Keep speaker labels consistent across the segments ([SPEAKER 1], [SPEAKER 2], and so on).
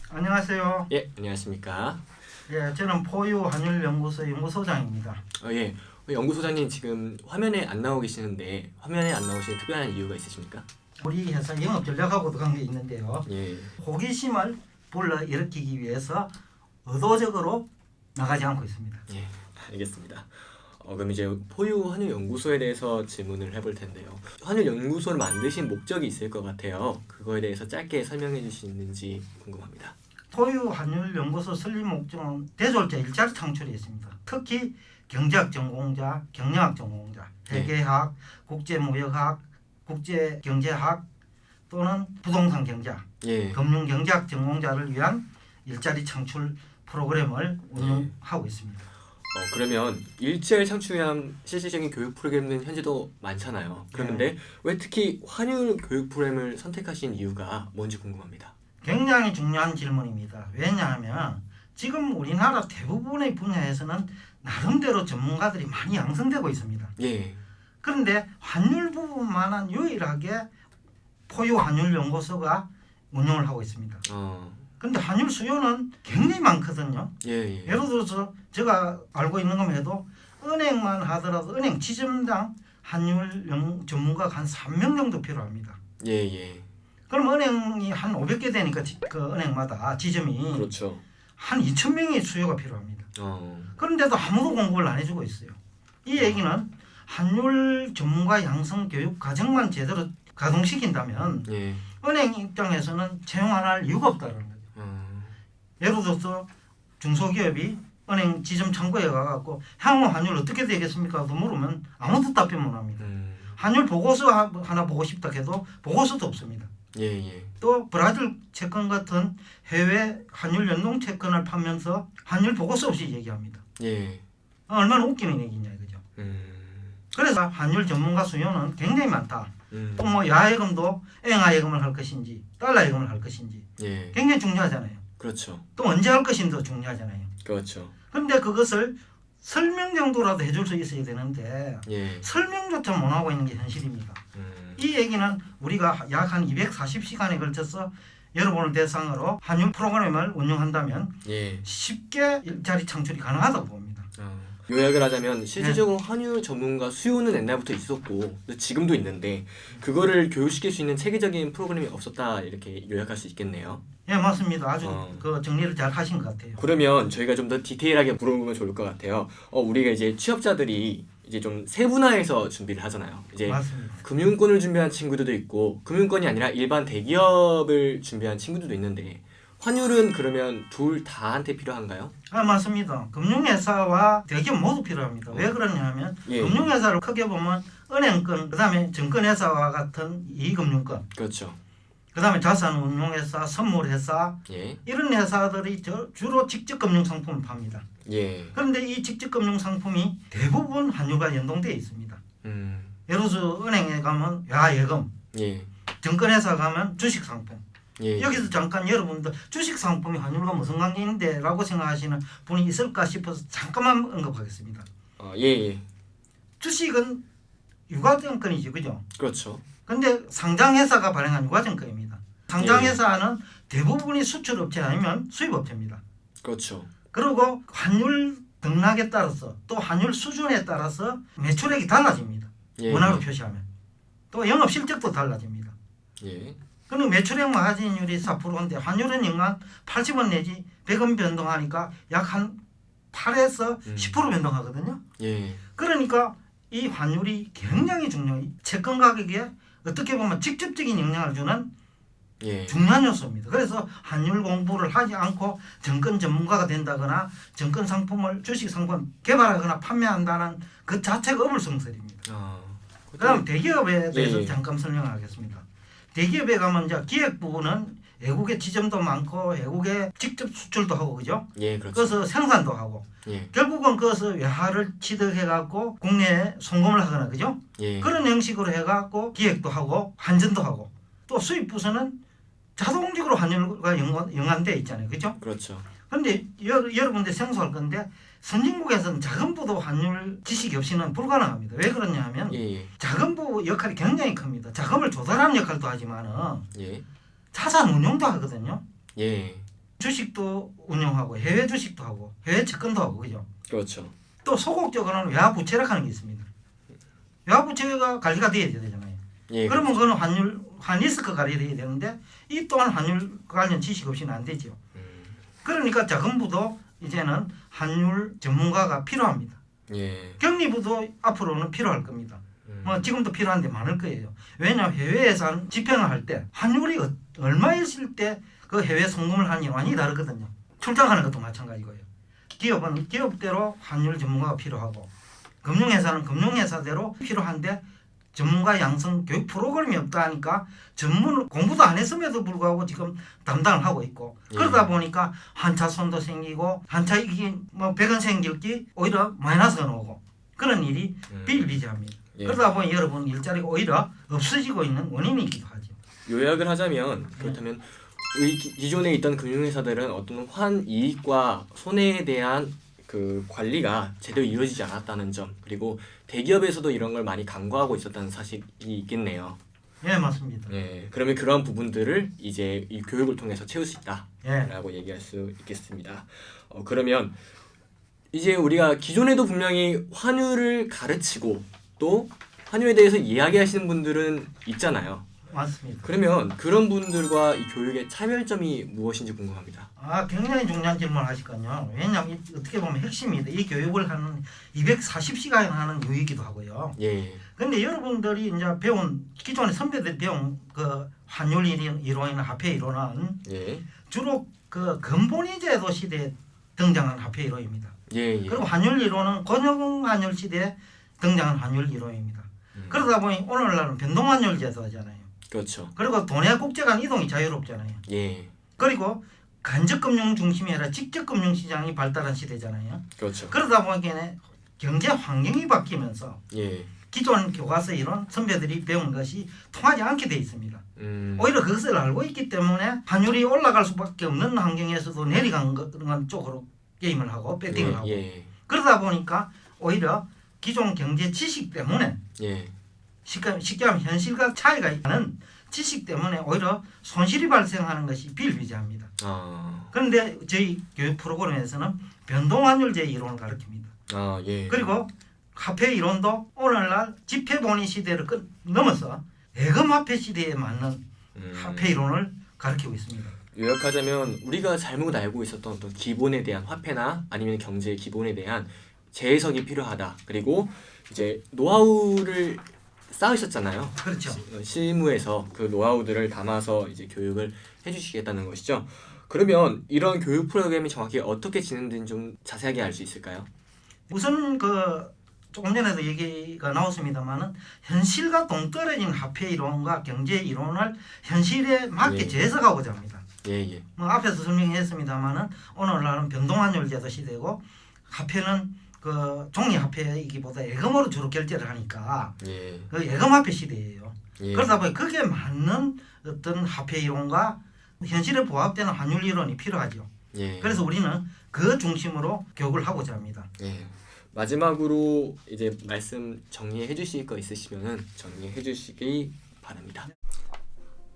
[SPEAKER 1] 안녕하세요.
[SPEAKER 2] 예, 안녕하십니까.
[SPEAKER 1] 예, 저는 포유한율연구소 연구소장입니다.
[SPEAKER 2] 예, 연구소장님 지금 화면에 안 나오고 계시는데 화면에 안 나오시는 특별한 이유가 있으십니까?
[SPEAKER 1] 우리 회사 영업 전략하고도 관계 있는데요.
[SPEAKER 2] 예,
[SPEAKER 1] 호기심을 불러일으키기 위해서 의도적으로 나가지 않고 있습니다.
[SPEAKER 2] 예, 알겠습니다. 그럼 이제 포유 한율 연구소에 대해서 질문을 해볼 텐데요. 한율 연구소를 만드신 목적이 있을 것 같아요. 그거에 대해서 짧게 설명해 주시는지 궁금합니다.
[SPEAKER 1] 포유한율연구소 설립 목적은 대졸자 일자리 창출에 있습니다. 특히 경제학 전공자, 경영학 전공자, 회계학, 국제무역학, 국제경제학 또는 부동산 경제학,
[SPEAKER 2] 예,
[SPEAKER 1] 금융경제학 전공자를 위한 일자리 창출 프로그램을 운영하고 있습니다.
[SPEAKER 2] 그러면 일자리 창출 위한 실질적인 교육 프로그램은 현재도 많잖아요. 그런데 왜 특히 한율 교육 프로그램을 선택하신 이유가 뭔지 궁금합니다.
[SPEAKER 1] 굉장히 중요한 질문입니다. 왜냐하면 지금 우리나라 대부분의 분야에서는 나름대로 전문가들이 많이 양성되고 있습니다.
[SPEAKER 2] 예,
[SPEAKER 1] 그런데 환율 부분만은 유일하게 포유한율연구소가 운영을 하고 있습니다. 그런데 환율 수요는 굉장히 많거든요.
[SPEAKER 2] 예,
[SPEAKER 1] 예를 들어서 제가 알고 있는 것만 해도 은행만 하더라도 은행 지점당 환율 전문가가 한 3명 정도 필요합니다.
[SPEAKER 2] 예.
[SPEAKER 1] 그럼 은행이 한 500개 되니까 그 은행마다 지점이
[SPEAKER 2] 그렇죠.
[SPEAKER 1] 한 2,000명의 수요가 필요합니다. 그런데도 아무도 공급을 안 해주고 있어요. 이 얘기는 환율 전문가 양성 교육 과정만 제대로 가동시킨다면
[SPEAKER 2] 예.
[SPEAKER 1] 은행 입장에서는 채용할 이유가 없다는 거죠. 예를 들어서 중소기업이 은행 지점 창구에 가갖고 향후 환율 어떻게 되겠습니까? 또 물으면 아무도 답변 못 합니다. 환율 보고서 하나 보고 싶다 해도 보고서도 없습니다.
[SPEAKER 2] 예.
[SPEAKER 1] 또 브라질 채권 같은 해외 환율 연동 채권을 팔면서 환율 보고서 없이 얘기합니다.
[SPEAKER 2] 예.
[SPEAKER 1] 얼마나 웃기는 얘기냐 이거죠. 그래서 환율 전문가 수요는 굉장히 많다. 또 뭐 야예금도 엔화예금을 할 것인지 달러예금을 할 것인지
[SPEAKER 2] 예.
[SPEAKER 1] 굉장히 중요하잖아요.
[SPEAKER 2] 그렇죠.
[SPEAKER 1] 또 언제 할 것인지도 중요하잖아요.
[SPEAKER 2] 그렇죠.
[SPEAKER 1] 그런데 그것을 설명 정도라도 해줄 수 있어야 되는데
[SPEAKER 2] 예.
[SPEAKER 1] 설명조차 못하고 있는 게 현실입니다. 이 얘기는 우리가 약 한 240시간에 걸쳐서 여러분을 대상으로 환율 프로그램을 운영한다면
[SPEAKER 2] 예.
[SPEAKER 1] 쉽게 일자리 창출이 가능하다고 봅니다.
[SPEAKER 2] 요약을 하자면 실질적으로 한율 전문가 수요는 옛날부터 있었고 지금도 있는데 그거를 교육시킬 수 있는 체계적인 프로그램이 없었다 이렇게 요약할 수 있겠네요.
[SPEAKER 1] 예, 맞습니다. 아주 그 정리를 잘 하신 것 같아요.
[SPEAKER 2] 그러면 저희가 좀 더 디테일하게 물어보면 좋을 것 같아요. 우리가 이제 취업자들이 이제 좀 세분화해서 준비를 하잖아요. 이제
[SPEAKER 1] 맞습니다.
[SPEAKER 2] 금융권을 준비한 친구들도 있고 금융권이 아니라 일반 대기업을 준비한 친구들도 있는데 환율은 그러면 둘 다한테 필요한가요?
[SPEAKER 1] 맞습니다. 금융회사와 대기업 모두 필요합니다. 왜 그러냐면
[SPEAKER 2] 예.
[SPEAKER 1] 금융회사를 크게 보면 은행권, 그다음에 증권회사와 같은 이금융권,
[SPEAKER 2] 그렇죠.
[SPEAKER 1] 그다음에 자산운용회사, 선물회사
[SPEAKER 2] 예.
[SPEAKER 1] 이런 회사들이 주로 직접 금융상품을 팝니다.
[SPEAKER 2] 예.
[SPEAKER 1] 그런데 이 직접 금융상품이 대부분 환율과 연동되어 있습니다. 예를 들어서 은행에 가면 야예금,
[SPEAKER 2] 예.
[SPEAKER 1] 증권회사 가면 주식상품.
[SPEAKER 2] 예.
[SPEAKER 1] 여기서 잠깐 여러분들 주식상품이 환율과 무슨 관계인데 라고 생각하시는 분이 있을까 싶어서 잠깐만 언급하겠습니다.
[SPEAKER 2] 예.
[SPEAKER 1] 주식은 유가증권이죠, 그죠?
[SPEAKER 2] 그렇죠.
[SPEAKER 1] 근데 상장회사가 발행한 유가증권입니다. 상장회사는 대부분이 수출업체 아니면 수입업체입니다.
[SPEAKER 2] 그렇죠.
[SPEAKER 1] 그리고 환율 등락에 따라서 또 환율 수준에 따라서 매출액이 달라집니다.
[SPEAKER 2] 예.
[SPEAKER 1] 원화로 표시하면. 또 영업실적도 달라집니다.
[SPEAKER 2] 예.
[SPEAKER 1] 그리고 매출액 마진율이 4%인데 환율은 연간 80원 내지 100원 변동하니까 약 한 8에서 10% 변동하거든요.
[SPEAKER 2] 예.
[SPEAKER 1] 그러니까 이 환율이 굉장히 중요해요. 채권 가격에 어떻게 보면 직접적인 영향을 주는
[SPEAKER 2] 예.
[SPEAKER 1] 중요한 요소입니다. 그래서 환율 공부를 하지 않고 정권 전문가가 된다거나 정권 상품을 주식 상품 개발하거나 판매한다는 그 자체가 어불성설입니다. 그다음 대기업에 대해서
[SPEAKER 2] 예.
[SPEAKER 1] 잠깐 설명하겠습니다. 대기업에 가면 이제 기획 부분은 외국에 지점도 많고 외국에 직접 수출도 하고 그죠?
[SPEAKER 2] 예, 그렇죠.
[SPEAKER 1] 그래서 생산도 하고
[SPEAKER 2] 예.
[SPEAKER 1] 결국은 그것을 외화를 취득해 갖고 국내에 송금을 하거나 그죠?
[SPEAKER 2] 예.
[SPEAKER 1] 그런 형식으로 해 갖고 기획도 하고 환전도 하고 또 수입 부서는 자동적으로 환율과 연관돼 있잖아요, 그죠?
[SPEAKER 2] 그렇죠.
[SPEAKER 1] 근데 여러분들 생소할 건데 선진국에서는 자금부도 환율 지식이 없이는 불가능합니다. 왜 그러냐 하면
[SPEAKER 2] 예.
[SPEAKER 1] 자금부 역할이 굉장히 큽니다. 자금을 조달하는 역할도 하지만은
[SPEAKER 2] 예.
[SPEAKER 1] 자산 운용도 하거든요.
[SPEAKER 2] 예.
[SPEAKER 1] 주식도 운용하고 해외 주식도 하고 해외 채권도 하고 그죠.
[SPEAKER 2] 그렇죠.
[SPEAKER 1] 또 소극적으로는 외화부채라고 게 있습니다. 외화부채가 관리가 돼야 되잖아요.
[SPEAKER 2] 예.
[SPEAKER 1] 그러면 그거는 환리스크 관리돼야 되는데 이 또한 환율 관련 지식 없이는 안 되죠. 그러니까 자금부도 이제는 환율 전문가가 필요합니다.
[SPEAKER 2] 예.
[SPEAKER 1] 경리부도 앞으로는 필요할 겁니다. 뭐 지금도 필요한데 많을 거예요. 왜냐하면 해외에서 집행을 할 때 환율이 얼마였을 때 그 해외 송금을 하는 게 완전히 다르거든요. 출장하는 것도 마찬가지고요. 기업은 기업대로 환율 전문가가 필요하고 금융회사는 금융회사대로 필요한데 전문가 양성 교육 프로그램이 없다 하니까 전문 공부도 안 했음에도 불구하고 지금 담당을 하고 있고 그러다 보니까 한차손도 생기고 한차 이게 뭐 100원 생길기 오히려 마이너스가 나오고 그런 일이 비일비재합니다. 그러다 보니 여러분 일자리가 오히려 없어지고 있는 원인이기도 하죠.
[SPEAKER 2] 요약을 하자면 그렇다면 기존에 있던 금융회사들은 어떤 환이익과 손해에 대한 그 관리가 제대로 이루어지지 않았다는 점, 그리고 대기업에서도 이런 걸 많이 간과하고 있었다는 사실이 있겠네요.
[SPEAKER 1] 예, 맞습니다.
[SPEAKER 2] 네, 그러면 그런 부분들을 이제 이 교육을 통해서 채울 수 있다라고
[SPEAKER 1] 예.
[SPEAKER 2] 얘기할 수 있겠습니다. 그러면 이제 우리가 기존에도 분명히 환율을 가르치고 또 환율에 대해서 이야기하시는 분들은 있잖아요.
[SPEAKER 1] 맞습니다.
[SPEAKER 2] 그러면 그런 분들과 이 교육의 차별점이 무엇인지 궁금합니다.
[SPEAKER 1] 굉장히 중요한 질문을 하시거든요. 왜냐하면 어떻게 보면 핵심입니다. 이 교육을 하는 240시간 하는 교육이기도 하고요.
[SPEAKER 2] 예.
[SPEAKER 1] 근데 여러분들이 이제 배운 기존의 선배들이 배운 그 환율 이론이나 화폐 이론은
[SPEAKER 2] 예.
[SPEAKER 1] 주로 그 근본위 제도 시대에 등장한 화폐 이론입니다.
[SPEAKER 2] 예.
[SPEAKER 1] 그리고 환율 이론은 권역 환율 시대에 등장한 환율 이론입니다. 그러다 보니 오늘날은 변동 환율 제도잖아요.
[SPEAKER 2] 그렇죠.
[SPEAKER 1] 그리고 돈의 국제 간 이동이 자유롭잖아요.
[SPEAKER 2] 예.
[SPEAKER 1] 그리고 간접 금융 중심이 아니라 직접 금융 시장이 발달한 시대잖아요.
[SPEAKER 2] 그렇죠.
[SPEAKER 1] 그러다 보니까 경제 환경이 바뀌면서
[SPEAKER 2] 예.
[SPEAKER 1] 기존 교과서 이론 선배들이 배운 것이 통하지 않게 돼 있습니다. 오히려 그것을 알고 있기 때문에 환율이 올라갈 수밖에 없는 환경에서도 내려간 쪽으로 게임을 하고 배팅을 하고
[SPEAKER 2] 예.
[SPEAKER 1] 그러다 보니까 오히려 기존 경제 지식 때문에
[SPEAKER 2] 예.
[SPEAKER 1] 쉽게 하면 현실과 차이가 있는 지식 때문에 오히려 손실이 발생하는 것이 비일비재합니다. 그런데 저희 교육 프로그램에서는 변동환율제 이론을 가르칩니다.
[SPEAKER 2] 예.
[SPEAKER 1] 그리고 화폐 이론도 오늘날 지폐본위 시대를 넘어서 예금화폐 시대에 맞는 화폐 이론을 가르치고 있습니다.
[SPEAKER 2] 요약하자면 우리가 잘못 알고 있었던 어떤 기본에 대한 화폐나 아니면 경제의 기본에 대한 재해석이 필요하다. 그리고 이제 노하우를 쌓으셨잖아요.
[SPEAKER 1] 그렇죠.
[SPEAKER 2] 실무에서 그 노하우들을 담아서 이제 교육을 해주시겠다는 것이죠. 그러면 이런 교육 프로그램이 정확히 어떻게 진행되는지 좀 자세하게 알 수 있을까요?
[SPEAKER 1] 우선 조금 전에도 얘기가 나왔습니다만은 현실과 동떨어진 화폐 이론과 경제 이론을 현실에 맞게 재해석하고자 합니다.
[SPEAKER 2] 예.
[SPEAKER 1] 뭐 앞에서 설명했습니다만은 오늘날은 변동환율 제도 시대고 화폐는 그 종이 화폐이기보다 예금으로 주로 결제를 하니까 그 예금 화폐 시대예요. 그러다 보니 거기에 맞는 어떤 화폐 이론과 현실에 부합되는 환율 이론이 필요하죠. 그래서 우리는 그 중심으로 교육을 하고자 합니다.
[SPEAKER 2] 마지막으로 이제 말씀 정리해 주실 거 있으시면은 정리해 주시기 바랍니다.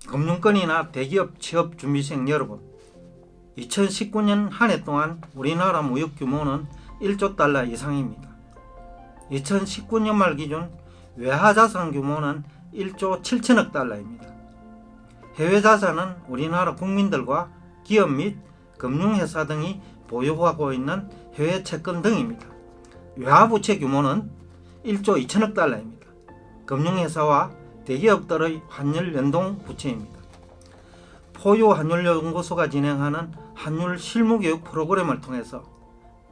[SPEAKER 1] 금융권이나 대기업 취업 준비생 여러분, 2019년 한 해 동안 우리나라 무역 규모는 1조 달러 이상입니다. 2019년 말 기준 외화자산 규모는 1조 7천억 달러입니다. 해외자산은 우리나라 국민들과 기업 및 금융회사 등이 보유하고 있는 해외 채권 등입니다. 외화부채 규모는 1조 2천억 달러입니다. 금융회사와 대기업들의 환율 연동 부채입니다. 포유 환율연구소가 진행하는 환율 실무교육 프로그램을 통해서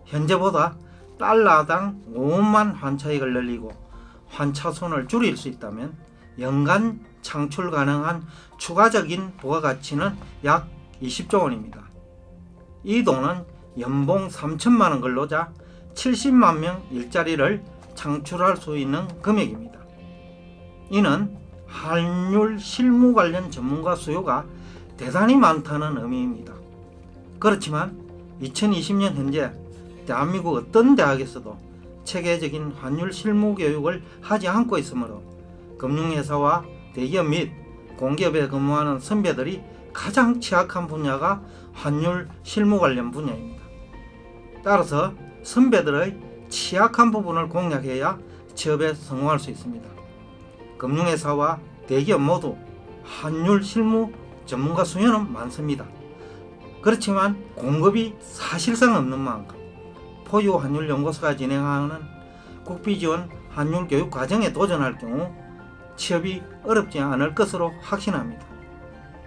[SPEAKER 1] 현재보다 달러당 5원만 환차익을 늘리고 환차손을 줄일 수 있다면 연간 창출 가능한 추가적인 부가가치는 약 20조 원입니다. 이 돈은 연봉 3천만 원 근로자 70만 명 일자리를 창출할 수 있는 금액입니다. 이는 환율 실무 관련 전문가 수요가 대단히 많다는 의미입니다. 그렇지만 2020년 현재 대한민국 어떤 대학에서도 체계적인 환율 실무 교육을 하지 않고 있으므로 금융회사와 대기업 및 공기업에 근무하는 선배들이 가장 취약한 분야가 환율 실무 관련 분야입니다. 따라서 선배들의 취약한 부분을 공략해야 취업에 성공할 수 있습니다. 금융회사와 대기업 모두 환율 실무 전문가 수요는 많습니다. 그렇지만 공급이 사실상 없는 만큼 포유 환율 연구소가 진행하는 국비지원 환율 교육 과정에 도전할 경우 취업이 어렵지 않을 것으로 확신합니다.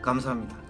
[SPEAKER 1] 감사합니다.